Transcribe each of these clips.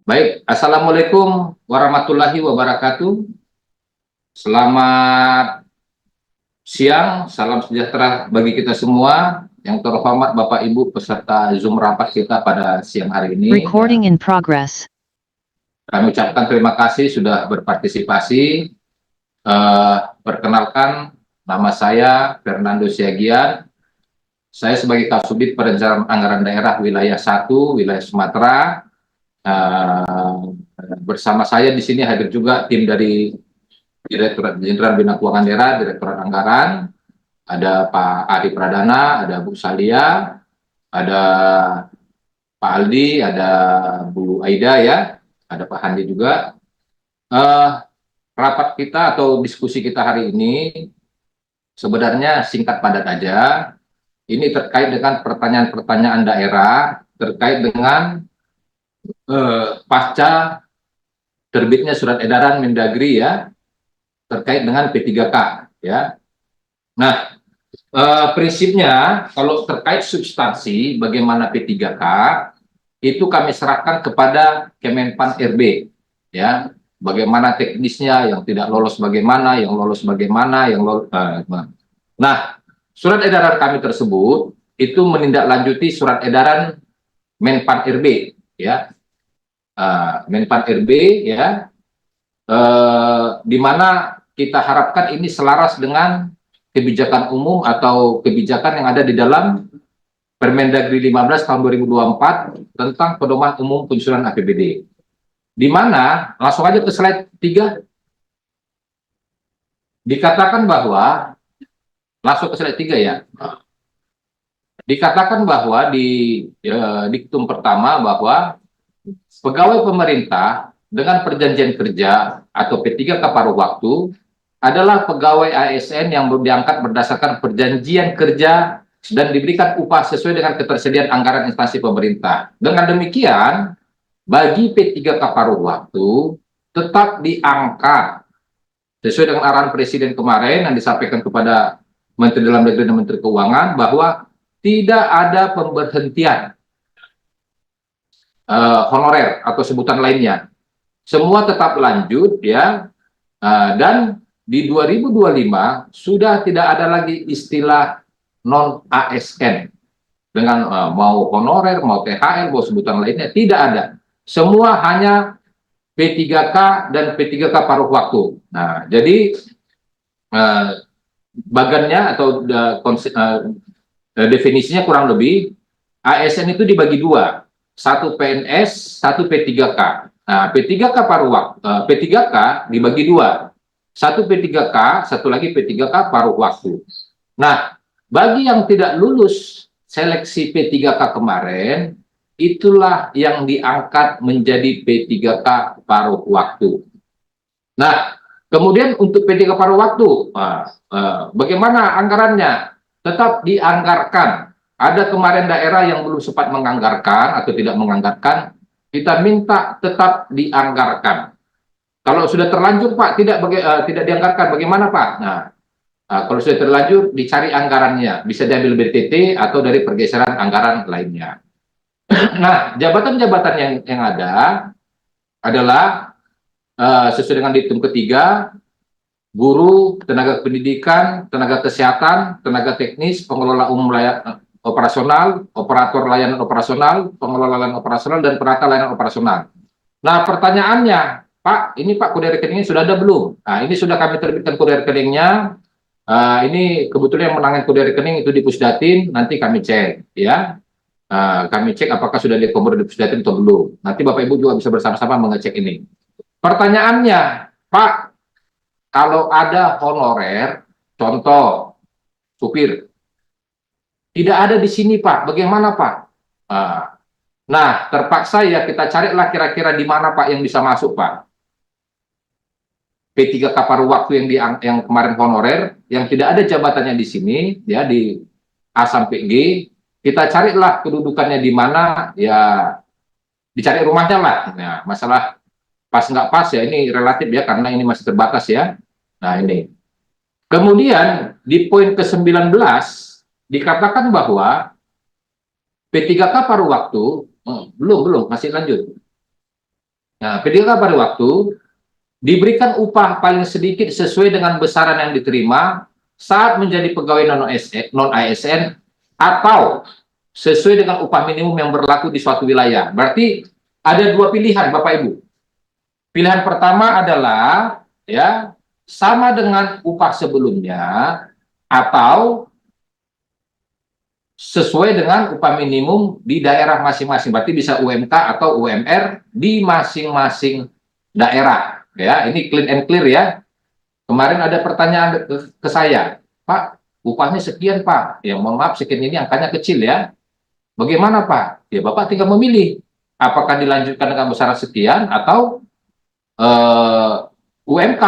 Baik, Assalamualaikum warahmatullahi wabarakatuh. Selamat siang, salam sejahtera bagi kita semua. Yang terhormat Bapak Ibu peserta Zoom rapat kita pada siang hari ini. Recording in progress. Kami ucapkan terima kasih sudah berpartisipasi. Perkenalkan, nama saya Fernando Siagian. Saya sebagai Kasubdit Perencanaan Anggaran Daerah Wilayah 1, Wilayah Sumatera. Bersama saya di sini hadir juga tim dari Direktorat Jenderal Bina Keuangan Daerah, Direktorat Anggaran, ada Pak Adi Pradana, ada Bu Salia, ada Pak Aldi, ada Bu Aida ya, ada Pak Handi juga. Rapat kita atau diskusi kita hari ini sebenarnya singkat padat aja. Ini terkait dengan pertanyaan-pertanyaan daerah terkait dengan pasca terbitnya surat edaran Mendagri ya, terkait dengan P3K ya. Nah, prinsipnya kalau terkait substansi bagaimana P3K itu kami serahkan kepada Kemenpan RB ya. Bagaimana teknisnya, yang tidak lolos bagaimana, yang lolos bagaimana, yang lolos. Nah, surat edaran kami tersebut itu menindaklanjuti surat edaran Menpan RB ya. Menpan RB ya, di mana kita harapkan ini selaras dengan kebijakan umum atau kebijakan yang ada di dalam Permendagri 15 tahun 2024 tentang pedoman umum penyusunan APBD. Di mana, langsung aja ke slide 3, dikatakan bahwa, langsung ke slide 3 ya, dikatakan bahwa di diktum pertama bahwa pegawai pemerintah dengan perjanjian kerja atau P3K paruh waktu adalah pegawai ASN yang diangkat berdasarkan perjanjian kerja dan diberikan upah sesuai dengan ketersediaan anggaran instansi pemerintah. Dengan demikian, bagi P3K paruh waktu tetap diangkat sesuai dengan arahan Presiden kemarin yang disampaikan kepada Menteri Dalam Negeri dan Menteri Keuangan bahwa tidak ada pemberhentian honorer atau sebutan lainnya. Semua tetap lanjut ya, dan di 2025 sudah tidak ada lagi istilah non ASN dengan mau honorer, mau THR, mau sebutan lainnya, tidak ada. Semua hanya P3K dan P3K paruh waktu. Nah, jadi bagannya atau definisinya kurang lebih ASN itu dibagi dua, satu PNS, satu P3K. Nah, P3K paruh waktu, P3K dibagi dua, satu P3K, satu lagi P3K paruh waktu. Nah, bagi yang tidak lulus seleksi P3K kemarin, itulah yang diangkat menjadi P3K paruh waktu. Nah, kemudian untuk P3K paruh waktu, bagaimana anggarannya? Tetap dianggarkan. Ada kemarin daerah yang belum sempat menganggarkan atau tidak menganggarkan, kita minta tetap dianggarkan. Kalau sudah terlanjur Pak, tidak dianggarkan, bagaimana Pak? Nah, kalau sudah terlanjur, dicari anggarannya. Bisa diambil BTT atau dari pergeseran anggaran lainnya. Nah, jabatan-jabatan yang ada adalah sesuai dengan diktum ketiga, guru, tenaga pendidikan, tenaga kesehatan, tenaga teknis, pengelola umum operasional, operator layanan operasional, pengelola layanan operasional, dan penata layanan operasional. Nah, pertanyaannya, Pak, ini Pak kode rekeningnya sudah ada belum? Nah, ini sudah kami terbitkan kode rekeningnya. Ini kebetulan yang menangani kode rekening itu di Pusdatin, nanti kami cek ya. Kami cek apakah sudah diakomodir di Pusdatin atau belum. Nanti Bapak Ibu juga bisa bersama-sama mengecek ini. Pertanyaannya, Pak, kalau ada honorer, contoh supir, tidak ada di sini Pak, bagaimana Pak? Nah, terpaksa ya kita carilah kira-kira di mana Pak yang bisa masuk Pak. P3K paruh waktu yang kemarin honorer, yang tidak ada jabatannya di sini, ya di A sampai G, kita carilah kedudukannya di mana, ya dicari rumahnya lah. Nah, masalah pas nggak pas ya ini relatif ya, karena ini masih terbatas ya. Nah ini. Kemudian di poin ke-19 dikatakan bahwa P3K paruh waktu, belum, masih lanjut. Nah, P3K pada waktu diberikan upah paling sedikit sesuai dengan besaran yang diterima saat menjadi pegawai non-ASN atau sesuai dengan upah minimum yang berlaku di suatu wilayah. Berarti ada dua pilihan, Bapak Ibu. Pilihan pertama adalah ya sama dengan upah sebelumnya atau sesuai dengan upah minimum di daerah masing-masing. Berarti bisa UMK atau UMR di masing-masing daerah. Ya, ini clean and clear ya. Kemarin ada pertanyaan ke saya, Pak, upahnya sekian Pak. Ya mohon maaf sekian ini angkanya kecil ya. Bagaimana Pak? Ya Bapak tinggal memilih. Apakah dilanjutkan dengan besaran sekian atau UMK?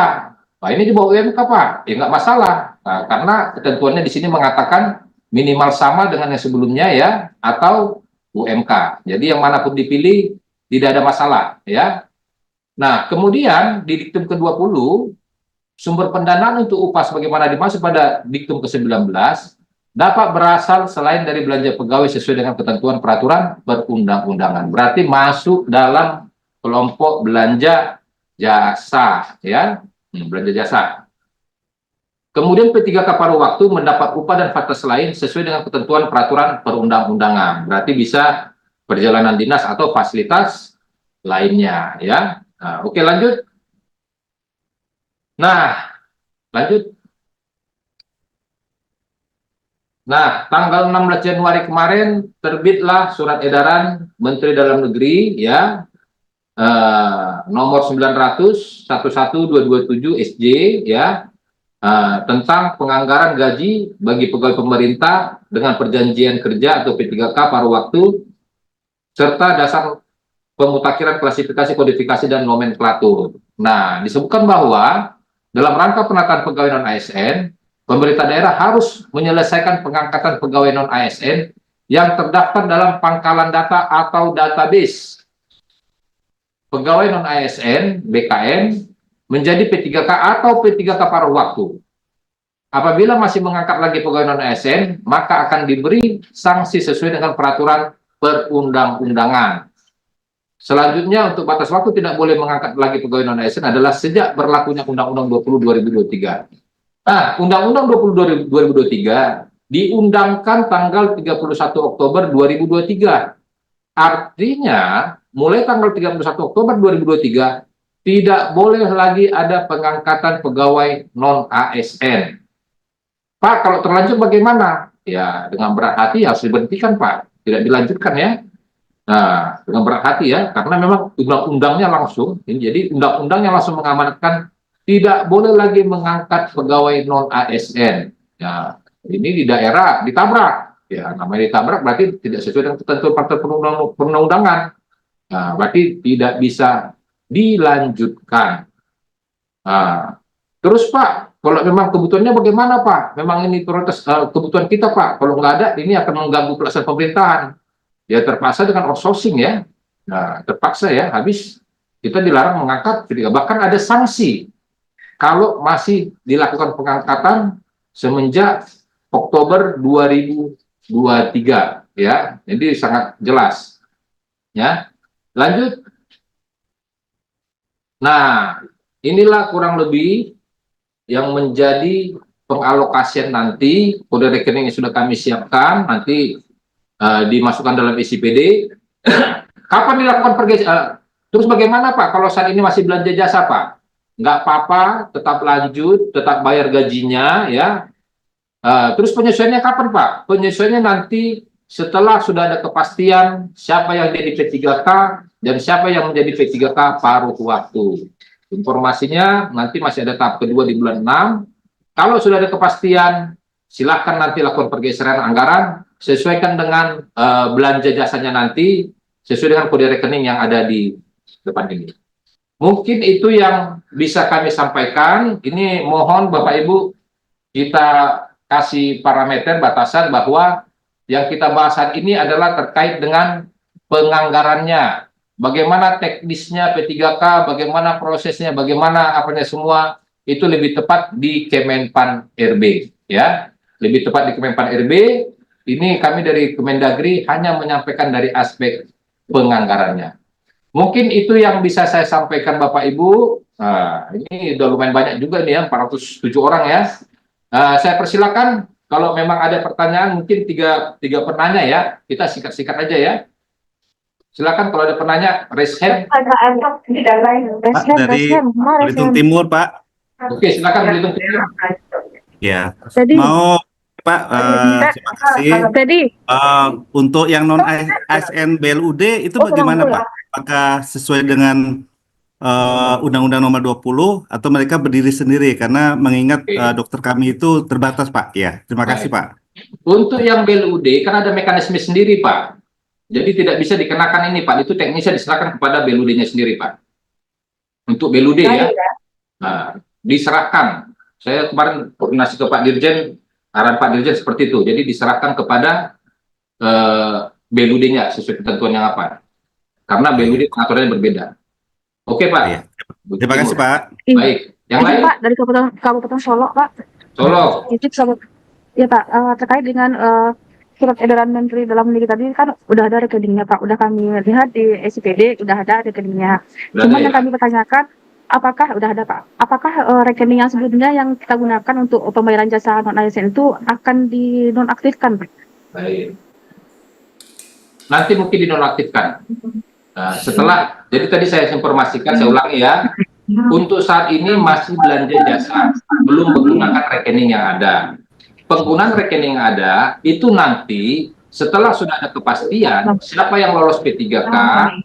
Nah ini di bawah UMK Pak. Ya nggak masalah. Nah, karena ketentuannya di sini mengatakan minimal sama dengan yang sebelumnya ya atau UMK. Jadi yang manapun dipilih tidak ada masalah ya. Nah, kemudian di diktum ke-20 sumber pendanaan untuk upah sebagaimana dimaksud pada diktum ke-19 dapat berasal selain dari belanja pegawai sesuai dengan ketentuan peraturan perundang-undangan. Berarti masuk dalam kelompok belanja jasa ya, belanja jasa. Kemudian P3K paruh waktu mendapat upah dan fasilitas lain sesuai dengan ketentuan peraturan perundang-undangan. Berarti bisa perjalanan dinas atau fasilitas lainnya ya. Nah, oke lanjut. Nah, lanjut. Nah, tanggal 16 Januari kemarin terbitlah surat edaran Menteri Dalam Negeri ya nomor 900/11227 SJ ya tentang penganggaran gaji bagi pegawai pemerintah dengan perjanjian kerja atau P3K paruh waktu serta dasar pemutakhiran klasifikasi, kodifikasi dan nomenklatur. Nah, disebutkan bahwa dalam rangka penataan pegawai non-ASN, pemerintah daerah harus menyelesaikan pengangkatan pegawai non-ASN yang terdaftar dalam pangkalan data atau database pegawai non-ASN BKN menjadi P3K atau P3K paruh waktu. Apabila masih mengangkat lagi pegawai non-ASN, maka akan diberi sanksi sesuai dengan peraturan perundang-undangan. Selanjutnya untuk batas waktu tidak boleh mengangkat lagi pegawai non-ASN adalah sejak berlakunya Undang-Undang 20 2023. Nah, Undang-Undang 20 2023 diundangkan tanggal 31 Oktober 2023. Artinya, mulai tanggal 31 Oktober 2023 tidak boleh lagi ada pengangkatan pegawai non-ASN. Pak, kalau terlanjur bagaimana? Ya, dengan berat hati harus diberhentikan, Pak. Tidak dilanjutkan ya. Nah, dengan berat hati ya, karena memang undang-undangnya langsung, jadi undang-undangnya langsung mengamanatkan tidak boleh lagi mengangkat pegawai non-ASN. Ya, ini di daerah ditabrak. Ya, namanya ditabrak berarti tidak sesuai dengan ketentuan perundang-undangan. Nah, berarti tidak bisa dilanjutkan. Nah, terus Pak, kalau memang kebutuhannya bagaimana Pak? Memang ini prioritas kebutuhan kita Pak. Kalau nggak ada, ini akan mengganggu pelaksanaan pemerintahan. Ya terpaksa dengan outsourcing ya. Nah, terpaksa ya, habis kita dilarang mengangkat, bahkan ada sanksi kalau masih dilakukan pengangkatan semenjak Oktober 2023 ya. Jadi sangat jelas. Ya. Lanjut. Nah, inilah kurang lebih yang menjadi pengalokasian nanti kode rekening yang sudah kami siapkan nanti dimasukkan dalam SIPD. Kapan dilakukan terus bagaimana Pak kalau saat ini masih belanja jasa Pak? Nggak apa-apa, tetap lanjut, tetap bayar gajinya ya. Terus penyesuaiannya kapan Pak? Penyesuaiannya nanti setelah sudah ada kepastian siapa yang jadi P3K dan siapa yang menjadi P3K paruh waktu. Informasinya nanti masih ada tahap kedua di bulan 6. Kalau sudah ada kepastian, silakan nanti lakukan pergeseran anggaran, sesuaikan dengan belanja jasanya nanti, sesuai dengan kode rekening yang ada di depan ini. Mungkin itu yang bisa kami sampaikan. Ini mohon Bapak Ibu, kita kasih parameter batasan bahwa yang kita bahas hari ini adalah terkait dengan penganggarannya. Bagaimana teknisnya P3K, bagaimana prosesnya, bagaimana apanya semua, itu lebih tepat di Kemenpan RB. Ya, lebih tepat di Kemenpan RB. Ini kami dari Kemendagri hanya menyampaikan dari aspek penganggarannya. Mungkin itu yang bisa saya sampaikan Bapak Ibu. Nah, ini udah lumayan banyak juga nih ya, 407 orang ya. Saya persilakan kalau memang ada pertanyaan, mungkin tiga penanya ya. Kita singkat-singkat aja ya. Silakan kalau ada penanya, raise hand. Pak, dari Belitung Timur, Pak. Oke, silakan Belitung Timur. Ya, Jadi, mau Pak, terima kasih. Teddy, Untuk yang non ASN BLUD itu bagaimana Pak? Apakah sesuai dengan Undang-Undang Nomor 20 atau mereka berdiri sendiri? Karena mengingat Oke. dokter kami itu terbatas Pak. Ya, terima kasih Pak. Untuk yang BLUD kan ada mekanisme sendiri Pak. Jadi tidak bisa dikenakan ini Pak. Itu teknisnya diserahkan kepada BLUD-nya sendiri Pak. Untuk BLUD ya. Nah, diserahkan. Saya kemarin koordinasi ke Pak Dirjen, arahan Pak Dirjen seperti itu. Jadi diserahkan kepada BLUD-nya sesuai ketentuan yang apa. Karena BLUD pengaturannya berbeda. Oke Pak. Ya. Terima kasih Pak. Baik. Yang lain? Pak, dari Kabupaten Solo, Pak. Solo. Ya Pak, terkait dengan surat edaran Menteri Dalam Negeri tadi kan udah ada rekeningnya Pak, udah kami lihat di SIPD udah ada rekeningnya. Cuman yang kami pertanyakan, apakah udah ada Pak? Apakah rekening yang sebelumnya yang kita gunakan untuk pembayaran jasa non ASN itu akan dinonaktifkan Pak? Baik. Nanti mungkin dinonaktifkan. Setelah, jadi tadi saya informasikan, saya ulangi ya. Untuk saat ini masih belanja jasa, belum menggunakan rekening yang ada. Penggunaan rekening yang ada itu nanti setelah sudah ada kepastian siapa yang lolos P3K,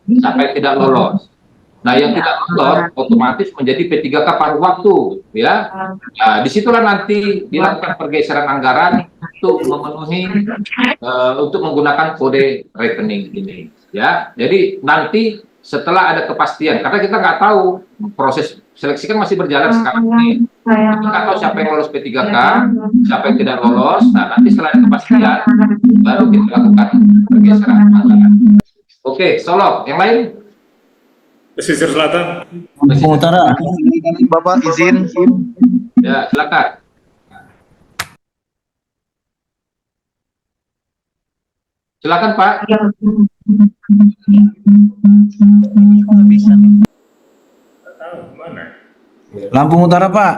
siapa yang tidak lolos. Nah, yang tidak lolos otomatis menjadi P3K paruh waktu, ya. Nah, disitulah nanti dilakukan pergeseran anggaran untuk memenuhi untuk menggunakan kode rekening ini, ya. Jadi nanti setelah ada kepastian, karena kita nggak tahu proses seleksi kan masih berjalan sekarang ini. Kita nggak tahu siapa yang lolos P3K, siapa yang tidak lolos. Nah, nanti setelah ada kepastian, baru kita lakukan pergeseran anggaran. Oke, Solo. Yang lain? Pesisir Selatan. Lampung Utara. Bapak izin. Ya, silakan. Silakan Pak. Lampung Utara Pak.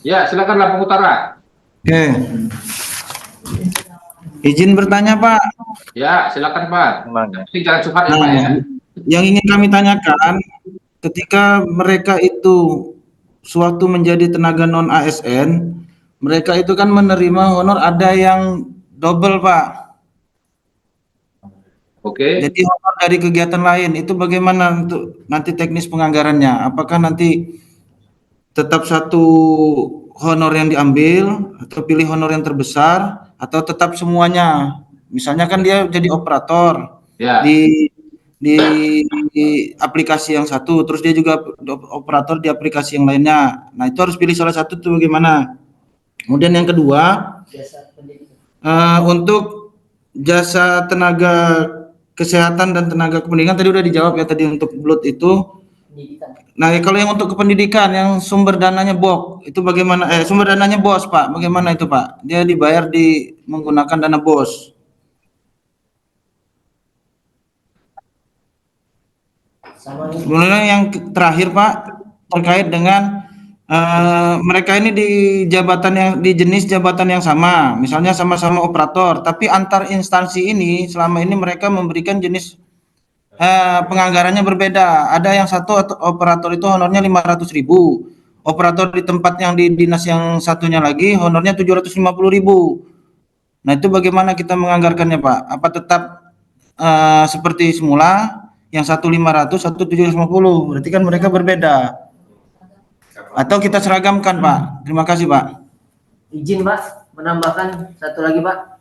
Ya, silakan Lampung Utara. Oke. Izin bertanya Pak. Ya, silakan Pak. Tapi jangan curhat ya Pak ya. Yang ingin kami tanyakan, ketika mereka itu suatu menjadi tenaga non ASN, mereka itu kan menerima honor ada yang double Pak. Oke. Jadi honor dari kegiatan lain itu bagaimana untuk nanti teknis penganggarannya? Apakah nanti tetap satu honor yang diambil atau pilih honor yang terbesar atau tetap semuanya? Misalnya kan dia jadi operator Ya. di aplikasi yang satu, terus dia juga operator di aplikasi yang lainnya. Nah, itu harus pilih salah satu tuh bagaimana? Kemudian yang kedua, untuk jasa tenaga kesehatan dan tenaga kependidikan tadi udah dijawab ya tadi untuk BLUD itu. Nah, kalau yang untuk kependidikan yang sumber dananya BOK itu bagaimana? Sumber dananya BOS Pak, bagaimana itu Pak? Dia dibayar menggunakan dana BOS. Kemudian yang terakhir Pak terkait dengan mereka ini di jabatan yang di jenis jabatan yang sama, misalnya sama-sama operator, tapi antar instansi ini selama ini mereka memberikan jenis penganggarannya berbeda. Ada yang satu operator itu honornya 500.000, operator di tempat yang di dinas yang satunya lagi honornya 750.000. Nah, itu bagaimana kita menganggarkannya Pak? Apa tetap seperti semula? Yang satu 500, satu 750, berarti kan mereka berbeda. Atau kita seragamkan Pak. Terima kasih Pak. Izin Pak, menambahkan satu lagi Pak.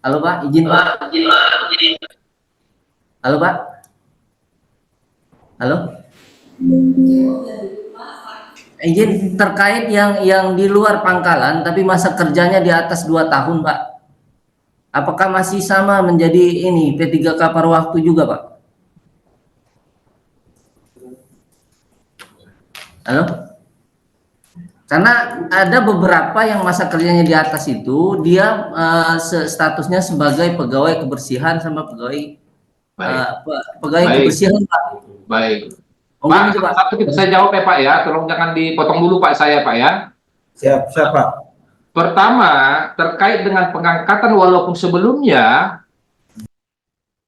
Halo Pak, izin Pak. Halo Pak. Halo. Izin terkait yang di luar pangkalan tapi masa kerjanya di atas 2 tahun Pak. Apakah masih sama menjadi ini P3K paruh waktu juga Pak? Halo? Karena ada beberapa yang masa kerjanya di atas itu dia statusnya sebagai pegawai kebersihan sama pegawai Baik. Pegawai Baik. kebersihan Pak. Baik. Mungkin Pak, itu Pak. satu kita saya jawab ya Pak ya, tolong jangan dipotong dulu Pak saya Pak ya. Siap, siapa? Pertama, terkait dengan pengangkatan walaupun sebelumnya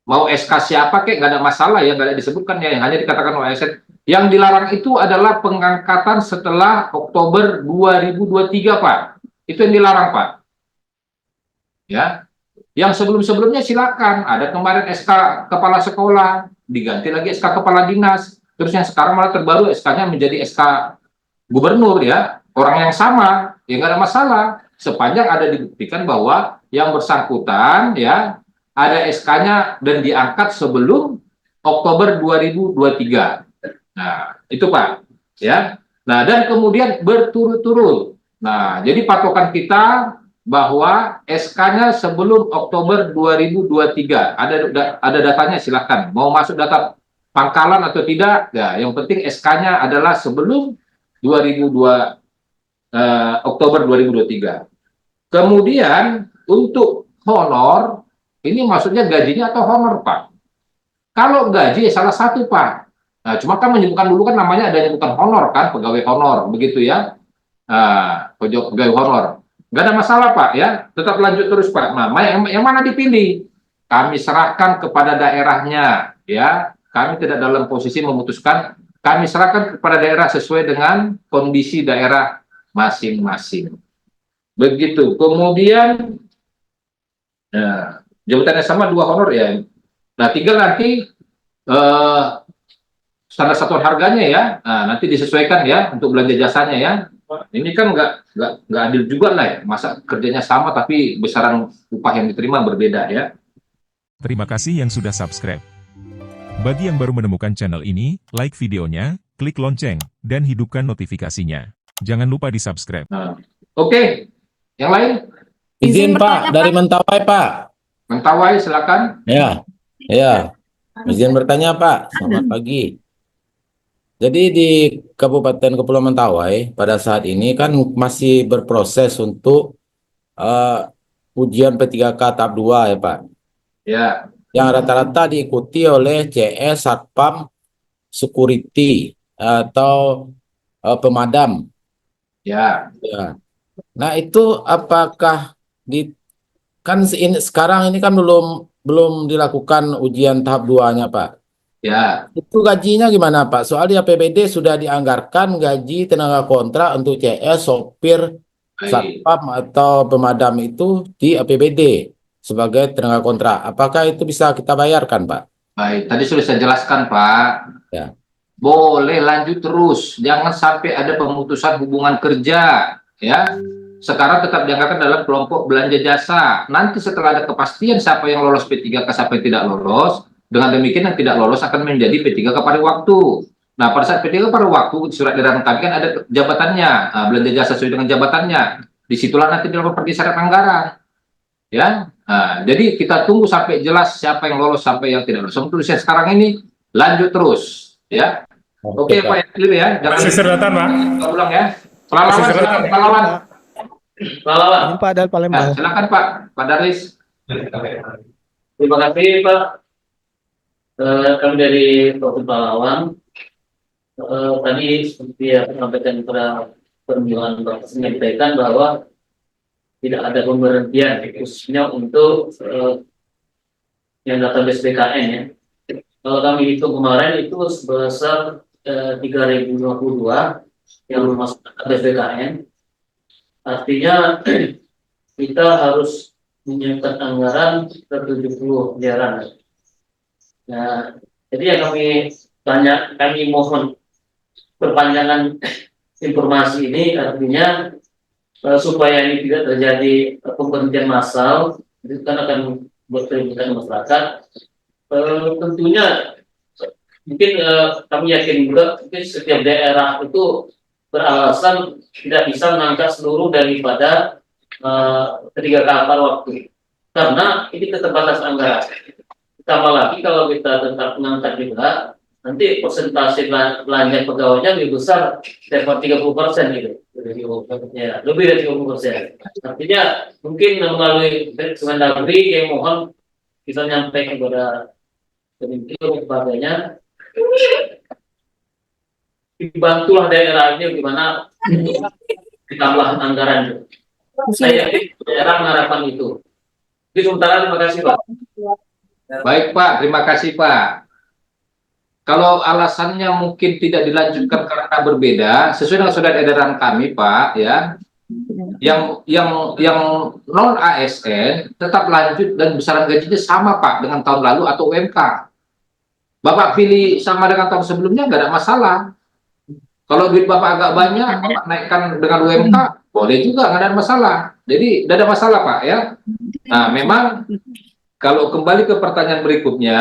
mau SK siapa kek nggak ada masalah ya, nggak ada disebutkan ya, yang hanya dikatakan OSN. Yang dilarang itu adalah pengangkatan setelah Oktober 2023 Pak. Itu yang dilarang Pak. Ya, yang sebelum-sebelumnya silakan. Ada kemarin SK kepala sekolah, diganti lagi SK kepala dinas. Terus yang sekarang malah terbaru SK-nya menjadi SK gubernur ya. Orang yang sama, ya nggak ada masalah. Sepanjang ada dibuktikan bahwa yang bersangkutan ya ada SK-nya dan diangkat sebelum Oktober 2023. Nah, itu Pak. Ya. Nah, dan kemudian berturut-turut. Nah, jadi patokan kita bahwa SK-nya sebelum Oktober 2023. Ada datanya silakan. Mau masuk data pangkalan atau tidak, ya yang penting SK-nya adalah sebelum 2002 Oktober 2023. Kemudian untuk honor ini maksudnya gajinya atau honor, Pak? Kalau gaji salah satu, Pak. Nah, cuma kan menyebutkan dulu kan namanya ada bukan honor kan, pegawai honor begitu ya. Pegawai honor. Nggak ada masalah Pak ya, tetap lanjut terus Pak. Nah, yang mana dipilih? Kami serahkan kepada daerahnya ya. Kami tidak dalam posisi memutuskan. Kami serahkan kepada daerah sesuai dengan kondisi daerah masing-masing. Begitu. Kemudian jabatannya sama 2 honor ya. Nah, tinggal nanti standar satuan harganya ya. Nah, nanti disesuaikan ya untuk belanja jasanya ya. Ini kan nggak adil juga lah ya. Masa kerjanya sama tapi besaran upah yang diterima berbeda ya. Terima kasih yang sudah subscribe. Bagi yang baru menemukan channel ini, like videonya, klik lonceng, dan hidupkan notifikasinya. Jangan lupa di subscribe. Nah, Oke. Yang lain? Izin Pak, dari Mentawai Pak. Mentawai silakan. Ya, ya. Izin bertanya Pak, selamat pagi. Jadi di Kabupaten Kepulauan Mentawai pada saat ini kan masih berproses untuk ujian P3K tahap 2 ya Pak. Ya. Yang rata-rata diikuti oleh CS, Satpam, Security atau pemadam. Ya. Ya. Nah itu apakah sekarang ini kan belum dilakukan ujian tahap 2-nya Pak. Ya. Itu gajinya gimana Pak? Soal di APBD sudah dianggarkan gaji tenaga kontrak untuk CS, sopir, Baik. satpam atau pemadam itu di APBD sebagai tenaga kontrak. Apakah itu bisa kita bayarkan Pak? Baik. Tadi sudah saya jelaskan Pak. Ya. Boleh lanjut terus. Jangan sampai ada pemutusan hubungan kerja. Ya. Sekarang tetap dianggarkan dalam kelompok belanja jasa. Nanti setelah ada kepastian siapa yang lolos P3K, siapa yang tidak lolos, dengan demikian yang tidak lolos akan menjadi P3K pada waktu. Nah, pada saat P3K pada waktu, surat edaran kami kan ada jabatannya, belanja jasa sesuai dengan jabatannya. Disitulah nanti dilakukan pergeseran anggaran. Ya, jadi kita tunggu sampai jelas siapa yang lolos, sampai yang tidak lolos. Untuk usia sekarang ini, lanjut terus. Ya. Oke, Pak Yadli ya. Jangan Masih Selatan, Pak. ulang ya. Pelawan, silakan pelawan. Pelawan. Ini Pak Dal Palembang. Silakan Pak Darlis. Terima kasih Pak. Kami dari Provinsi Palawan. Tadi seperti yang sampaikan pada permintaan Bapak menyampaikan bahwa tidak ada pemberhentian khususnya untuk yang database BKN ya. Kalau kami hitung kemarin itu sebesar 3.052 yang masuk database BKN. Artinya kita harus menyiapkan anggaran ke 70 miliaran. Nah, jadi yang kami mohon perpanjangan informasi ini artinya supaya ini tidak terjadi pemberhentian massal, itu kan akan berkeributan masyarakat. Tentunya mungkin kami yakin juga mungkin setiap daerah itu beralasan tidak bisa mengangkat seluruh daripada 3 kapal waktu karena ini keterbatasan anggaran. Tambah lagi kalau kita tetap mengangkat juga nanti persentase belanja pegawainya lebih besar daripada 30% gitu. Ya, lebih dari 30%. Artinya mungkin melalui Kemendagri yang mohon kita nyampaikan kepada kementerian dan sebagainya, dibantulah daerah ini gimana ditambah anggaran itu. Saya yakin daerah mengharapkan itu. Jadi sementara terima kasih Pak. Baik Pak, terima kasih Pak. Kalau alasannya mungkin tidak dilanjutkan karena berbeda, sesuai dengan surat edaran kami Pak, ya, yang non ASN tetap lanjut dan besaran gajinya sama Pak dengan tahun lalu atau UMK. Bapak pilih sama dengan tahun sebelumnya nggak ada masalah. Kalau duit Bapak agak banyak, Bapak naikkan dengan UMK, boleh juga, nggak ada masalah. Jadi, nggak ada masalah Pak, ya. Nah, memang kalau kembali ke pertanyaan berikutnya,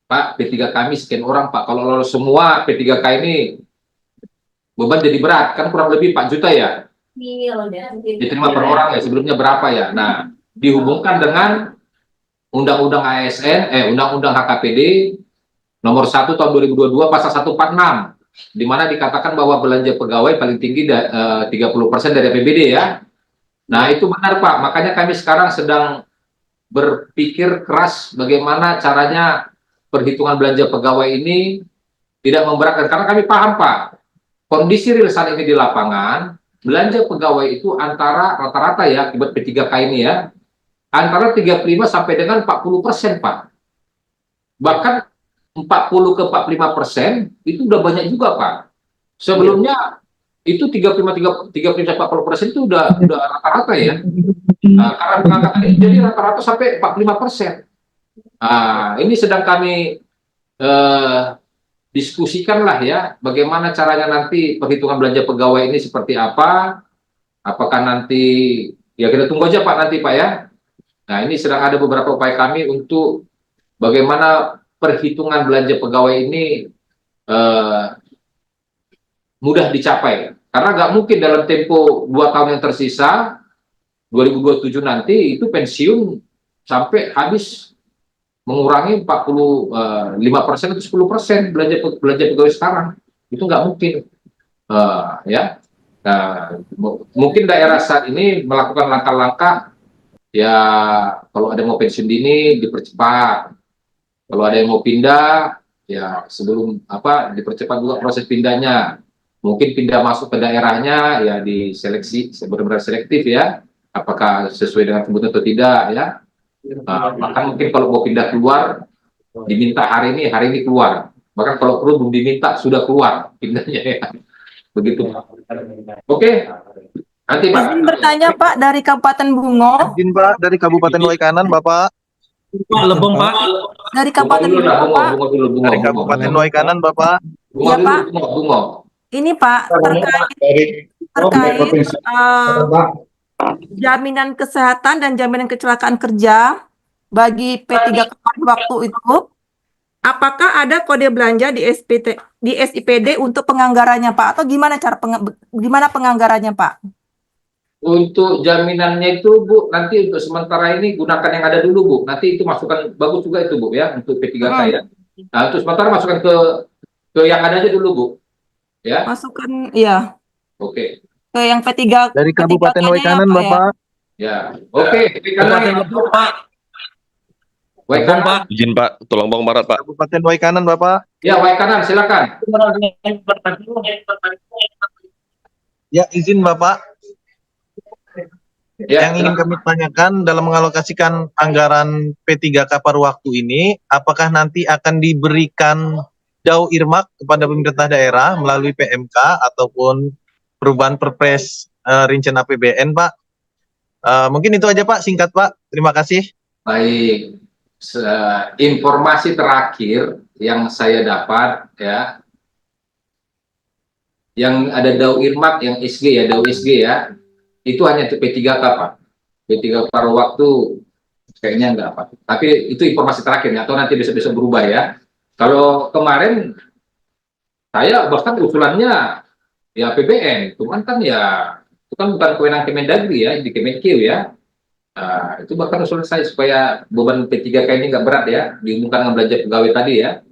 Pak, P3K kami sekian orang Pak, kalau lolos semua P3K ini beban jadi berat, kan kurang lebih 4 juta ya. Diterima per orang ya, sebelumnya berapa ya. Nah, dihubungkan dengan Undang-Undang ASN, Undang-Undang HKPD nomor 1 tahun 2022 pasal 146, di mana dikatakan bahwa belanja pegawai paling tinggi 30% dari APBD ya. Nah, itu benar Pak, makanya kami sekarang sedang berpikir keras bagaimana caranya perhitungan belanja pegawai ini tidak memberatkan, karena kami paham Pak, kondisi real saat ini di lapangan, belanja pegawai itu antara rata-rata ya, akibat P3K ini ya, antara 35 sampai dengan 40% Pak. Bahkan 40 ke 45% itu udah banyak juga Pak. Sebelumnya itu 35-40% itu udah rata-rata ya. Nah, karena pengangkatan ini jadi rata-rata sampai 45%. Nah, ini sedang kami diskusikan lah ya, bagaimana caranya nanti perhitungan belanja pegawai ini seperti apa. Apakah nanti, ya kita tunggu aja Pak nanti Pak ya. Nah, ini sedang ada beberapa upaya kami untuk bagaimana perhitungan belanja pegawai ini mudah dicapai. Karena nggak mungkin dalam tempo 2 tahun yang tersisa, 2027 nanti itu pensiun sampai habis mengurangi 45% atau 10% belanja pegawai sekarang. Itu nggak mungkin. Ya. Nah, mungkin daerah saat ini melakukan langkah-langkah, ya kalau ada yang mau pensiun dini dipercepat. Kalau ada yang mau pindah, ya sebelum dipercepat juga proses pindahnya. Mungkin pindah masuk ke daerahnya, ya diseleksi, benar-benar selektif ya. Apakah sesuai dengan kebutuhan atau tidak ya. Bahkan mungkin kalau mau pindah keluar, diminta hari ini keluar. Bahkan kalau perlu belum diminta, sudah keluar pindahnya ya. Begitu. Oke. Nanti Pak. Izin bertanya Pak dari Kabupaten Bungo. Izin Pak dari Kabupaten Waikanan Bapak. Lebong Pak. Dari Kabupaten Bungo Pak. Dari Kabupaten Waikanan Bapak. Iya Pak. Ini Pak terkait jaminan kesehatan dan jaminan kecelakaan kerja bagi P3K waktu itu. Apakah ada kode belanja di SIPD untuk penganggarannya Pak, atau gimana gimana penganggarannya Pak? Untuk jaminannya itu Bu, nanti untuk sementara ini gunakan yang ada dulu Bu. Nanti itu masukkan, bagus juga itu Bu ya, untuk P3K ya. Nah, untuk sementara masukkan ke yang ada aja dulu Bu. Ya. Masukkan, iya. Oke. Ke yang P3 dari Kabupaten Waikanan Bapak. Ya. Oke, Kabupaten Lebong Pak. Waikanan Pak. Izin Pak, tolong Bang Barat Pak. Kabupaten Waikanan Bapak. Ya, Waikanan silakan. Ya, izin Bapak. Ya, yang ingin kami tanyakan dalam mengalokasikan anggaran P3K paruh waktu ini, apakah nanti akan diberikan dau irmak kepada pemerintah daerah melalui PMK ataupun perubahan Perpres rincian APBN Pak? Mungkin itu aja Pak, singkat Pak. Terima kasih. Baik. Informasi terakhir yang saya dapat ya, yang ada dau irmak, yang SG ya, dau SG ya, itu hanya untuk P3K Pak. P3K paruh waktu kayaknya enggak Pak. Tapi itu informasi terakhirnya, atau nanti besok-besok berubah ya. Kalau kemarin saya bahkan usulannya ya APBN, cuman kan ya itu kan bukan kewenangan Kemendagri ya, di Kemenkeu ya. Nah, itu bahkan usulan saya supaya beban P3K ini nggak berat ya, diumumkan dengan belanja pegawai tadi ya.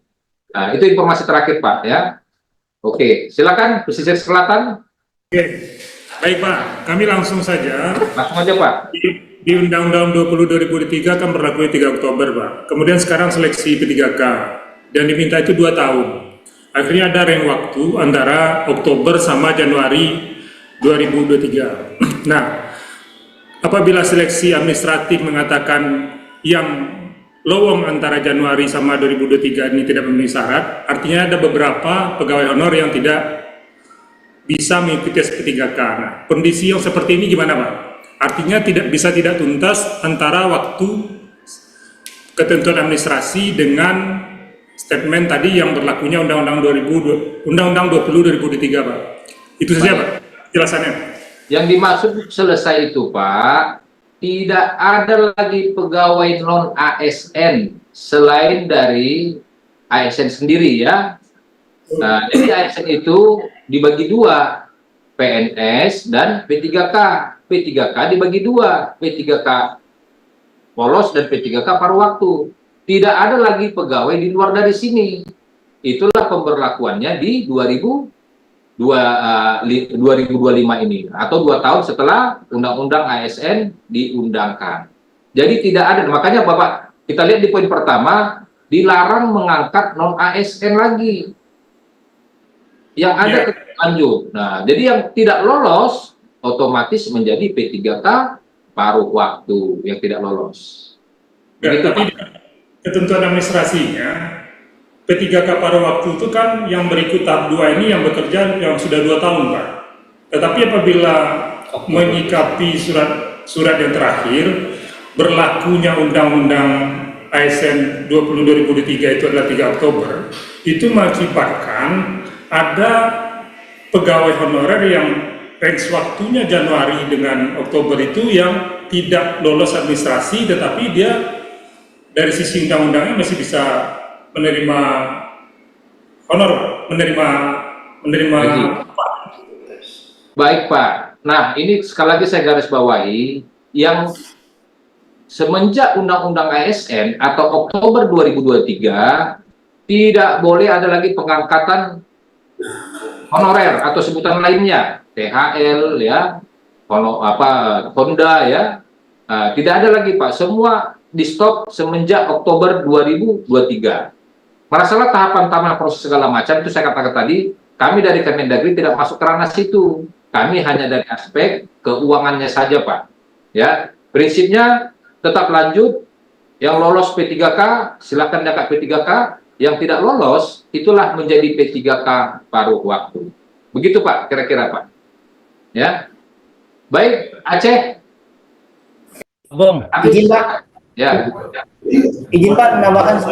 Nah, itu informasi terakhir Pak ya. Oke, silakan pesisir selatan. Oke, baik Pak, kami langsung saja. Langsung aja Pak. di Undang-Undang 20 2003 kan berlaku 3 Oktober, Pak. Kemudian sekarang seleksi P3K dan diminta itu 2 tahun. Akhirnya ada rentang waktu antara Oktober sama Januari 2023. Nah, apabila seleksi administratif mengatakan yang lowong antara Januari sama 2023 ini tidak memenuhi syarat, artinya ada beberapa pegawai honor yang tidak bisa mengikuti SP3K. Nah, kondisi yang seperti ini gimana, Pak? Artinya tidak tuntas antara waktu ketentuan administrasi dengan statement tadi yang berlakunya Undang-Undang 20 2023, Pak. Itu saja, Pak, jelasannya. Yang dimaksud selesai itu, Pak, tidak ada lagi pegawai non ASN selain dari ASN sendiri, ya. Nah, jadi ASN itu dibagi dua, PNS dan P3K. P3K dibagi dua, P3K polos dan P3K paruh waktu. Tidak ada lagi pegawai di luar dari sini. Itulah pemberlakuannya di 2025 ini, atau 2 tahun setelah Undang-Undang ASN diundangkan. Jadi tidak ada, makanya Bapak, kita lihat di poin pertama, dilarang mengangkat non-ASN lagi. Yang ada lanjut. Nah, jadi yang tidak lolos otomatis menjadi P3K paruh waktu yang tidak lolos. Begitu, Pak. Ketentuan administrasinya, P3K paruh waktu itu kan yang berikut tahap 2 ini yang bekerja yang sudah 2 tahun, Pak. Tetapi apabila menyikapi surat yang terakhir, berlakunya Undang-Undang ASN 20 2023 itu adalah 3 Oktober, itu mengakibatkan ada pegawai honorer yang range waktunya Januari dengan Oktober itu yang tidak lolos administrasi, tetapi dia dari sisi undang-undangnya masih bisa menerima honor, menerima. Baik, Pak. Nah, ini sekali lagi saya garis bawahi, yang semenjak Undang-Undang ASN atau Oktober 2023 tidak boleh ada lagi pengangkatan honorer atau sebutan lainnya, THL, ya, Honda, ya. Tidak ada lagi, Pak. Semua di stop semenjak Oktober 2023. Masalah tahapan proses segala macam itu saya katakan tadi, kami dari Kemendagri tidak masuk ke ranah situ. Kami hanya dari aspek keuangannya saja, Pak. Ya, prinsipnya tetap lanjut. Yang lolos P3K silakan dapat P3K. Yang tidak lolos itulah menjadi P3K paruh waktu. Begitu, Pak, kira-kira, Pak. Ya. Baik, Aceh. Bung, izin, Pak. Ya. Izin, Pak, menambahkan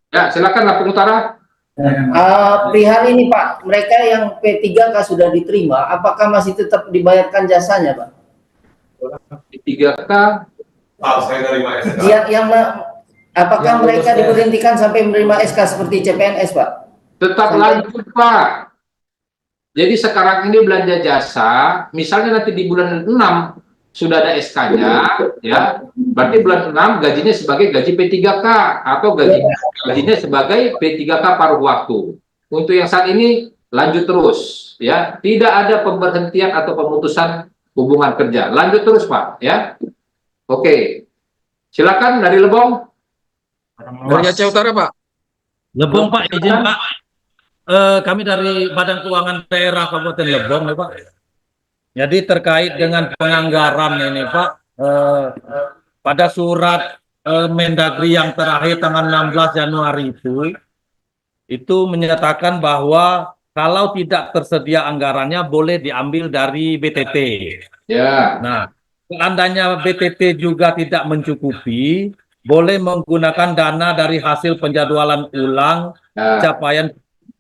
Ya, silakan Lampung Utara. Perihal ini, Pak, mereka yang P3K sudah diterima, apakah masih tetap dibayarkan jasanya, Pak? P3K. Apakah mereka diberhentikan sampai menerima SK seperti CPNS, Pak? Tetap lanjut, Pak. Jadi sekarang ini belanja jasa, misalnya nanti di bulan 6 sudah ada SK-nya, ya, berarti bulan 6 gajinya sebagai gaji P3K atau gajinya sebagai P3K paruh waktu. Untuk yang saat ini lanjut terus, ya, tidak ada pemberhentian atau pemutusan hubungan kerja, lanjut terus, Pak, ya. Oke, silakan dari Lebong. Dari Aceh Utara, Pak. Lebong, Pak, izin, Pak. Kami dari Badan Keuangan Daerah Kabupaten Lebong, ya, Pak. Jadi terkait dengan penganggaran ini, Pak, pada surat Mendagri yang terakhir tanggal 16 Januari itu menyatakan bahwa kalau tidak tersedia anggarannya boleh diambil dari BTT. Ya. Nah, seandainya BTT juga tidak mencukupi, boleh menggunakan dana dari hasil penjadwalan ulang, capaian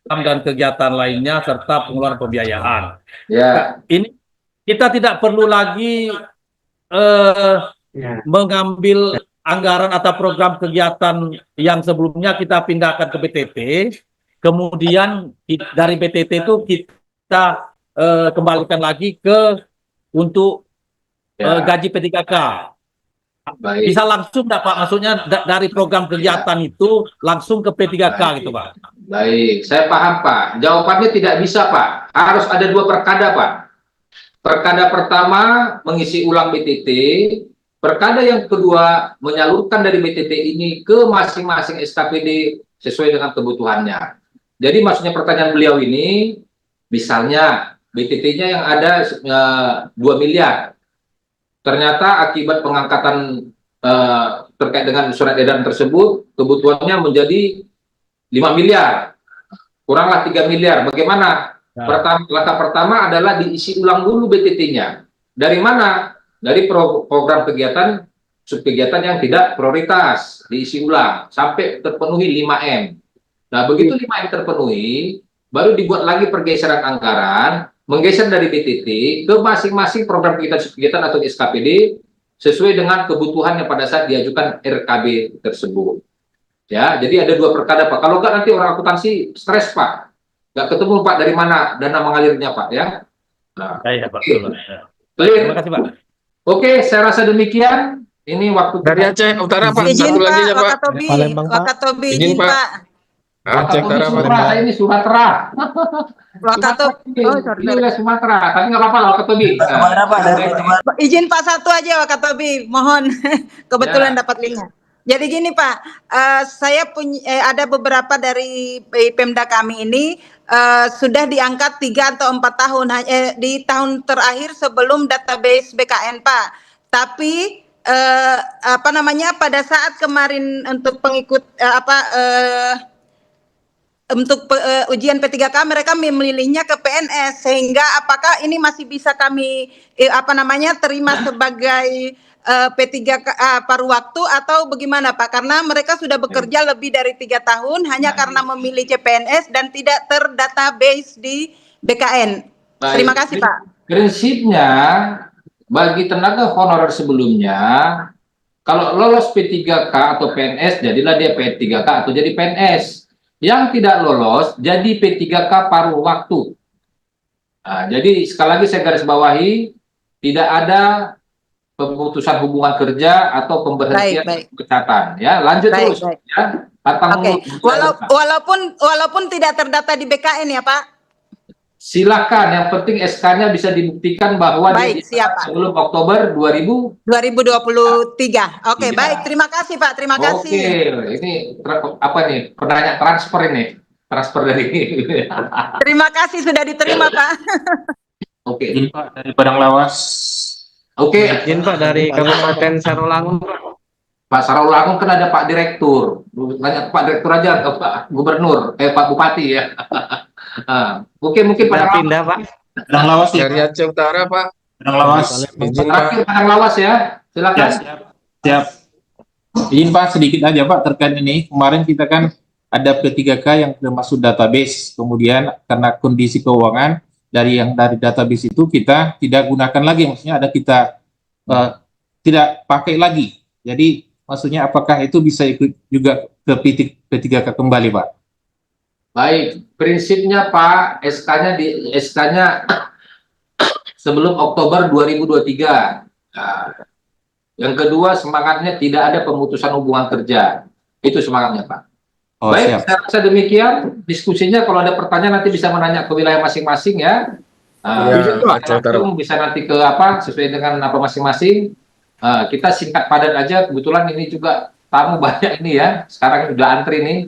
dan kegiatan lainnya serta pengeluaran pembiayaan. Ya. Ini kita tidak perlu lagi mengambil anggaran atau program kegiatan yang sebelumnya kita pindahkan ke BTT, kemudian dari BTT itu kita kembalikan lagi untuk gaji P3K. Baik. Bisa langsung enggak, Pak? Maksudnya dari program kegiatan itu langsung ke P3K gitu, Pak. Baik, saya paham, Pak. Jawabannya tidak bisa, Pak. Harus ada 2 perkada, Pak. Perkada pertama mengisi ulang BTT, perkada yang kedua menyalurkan dari BTT ini ke masing-masing SKPD sesuai dengan kebutuhannya. Jadi maksudnya pertanyaan beliau ini, misalnya BTT-nya yang ada 2 miliar, ternyata akibat pengangkatan terkait dengan surat edaran tersebut, kebutuhannya menjadi 5 miliar, kuranglah 3 miliar. Bagaimana? Langkah pertama adalah diisi ulang dulu BTT-nya. Dari mana? Dari program kegiatan, subkegiatan yang tidak prioritas, diisi ulang sampai terpenuhi 5M. Nah, begitu 5M terpenuhi, baru dibuat lagi pergeseran anggaran, menggeser dari BTT ke masing-masing program kegiatan subkegiatan atau SKPD sesuai dengan kebutuhannya pada saat diajukan RKB tersebut. Ya, jadi ada 2 perkada, Pak. Kalau nggak nanti orang akuntansi stres, Pak. Nggak ketemu, Pak, dari mana dana mengalirnya, Pak, ya. Nah, Iya, Pak. clear. Terima kasih, Pak. Oke, saya rasa demikian. Ini waktu Dari Aceh Utara, Pak. Izin Satu lagi Pak, ya, Pak. Wakatobi, Izin, izin Pak. Pak. Aceh Utara, Pak. Sumatera, ini Sumatera. Wakatobi, oh sorry. Ini wilayah Sumatera, tapi nggak apa-apa lah Wakatobi. Izin Pak satu aja Wakatobi, mohon. Kebetulan dapat linknya. Jadi gini Pak, saya punya ada beberapa dari Pemda kami ini sudah diangkat 3 atau 4 tahun di tahun terakhir sebelum database BKN Pak. Tapi apa namanya pada saat kemarin untuk pengikut untuk ujian P3K mereka memilihnya ke PNS, sehingga apakah ini masih bisa kami terima sebagai P3K paruh waktu atau bagaimana Pak? Karena mereka sudah bekerja lebih dari 3 tahun hanya karena memilih CPNS dan tidak terdatabase di BKN. Baik. Terima kasih Pak. Prinsipnya bagi tenaga honorer sebelumnya, kalau lolos P3K atau PNS jadilah dia P3K atau jadi PNS. Yang tidak lolos jadi P3K paruh waktu. Nah, jadi sekali lagi saya garis bawahi, tidak ada pemutusan hubungan kerja atau pemberhentian pemecatan. Ya, lanjut terus. Ya. Walaupun tidak terdata di BKN ya Pak. Silakan, yang penting SK-nya bisa dibuktikan bahwa sebelum Oktober 2023. Oke, baik. Terima kasih Pak. Terima kasih. Oke, ini apa nih? Penanya transfer ini. Transfer dari Terima kasih sudah diterima Pak. Oke. Izin Pak dari Padang Lawas. Oke. Izin Pak dari Kabupaten Sarolangun. Pak Sarolangun kan ada Pak Direktur. Nanya Pak Direktur aja ke Pak Gubernur, Pak Bupati ya. Mungkin Padang pindah Pak. Padang Lawas dari Aceh Utara, Pak. Padang Lawas. Izin Terakhir Padang Lawas ya. Silakan. Ya, siap. Izin Pak sedikit aja Pak terkait ini. Kemarin kita kan ada P3K yang termasuk database. Kemudian karena kondisi keuangan dari database itu kita tidak gunakan lagi. Maksudnya ada kita tidak pakai lagi. Jadi maksudnya apakah itu bisa ikut juga ke P3K kembali Pak? Baik, prinsipnya Pak, SK-nya sebelum Oktober 2023. Nah, yang kedua, semangatnya tidak ada pemutusan hubungan kerja. Itu semangatnya Pak. Oh, baik, siap. saya rasa demikian diskusinya. Kalau ada pertanyaan nanti bisa menanya ke wilayah masing-masing ya. Bisa nanti ke sesuai dengan apa masing-masing. Kita singkat padat aja. Kebetulan ini juga tamu banyak ini ya. Sekarang sudah antri nih.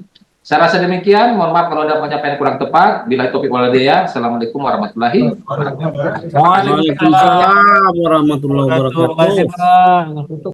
Saya rasa demikian. Mohon maaf kalau ada penyampaian kurang tepat. Bila topik waladaya. Assalamualaikum warahmatullahi wabarakatuh. Waalaikumsalam warahmatullahi wabarakatuh.